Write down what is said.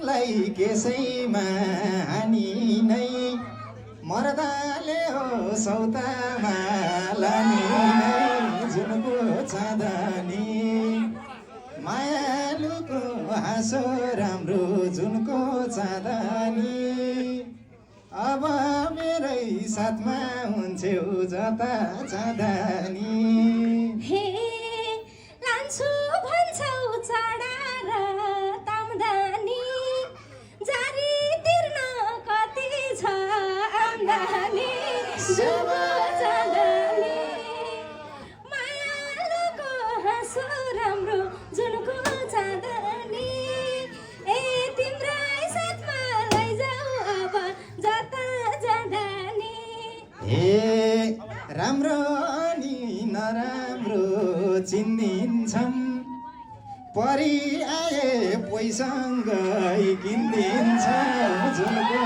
तिमीलाई केसैमा हानि नै मर्दाले हो सौतामा लाने नै जुनको चाँदनी मायालुको हाँसो राम्रो जुनको चाँदनी अब मेरै साथमा हुन्छौ जता चाँदनी हे लान्छु भन्छौ चाडा र तामदानी जारी तिर्न कति छ आम्दानी जुनको चाँदनी मायालुको हाँसो राम्रो जुनको चाँदनी ए तिम्रै साथमा लैजाऊ अब जता जाँदानी हे राम्रो अनि नराम्रो चिन्दिन्छन् परि आए पैसँगै किन्दिन्छ जुनको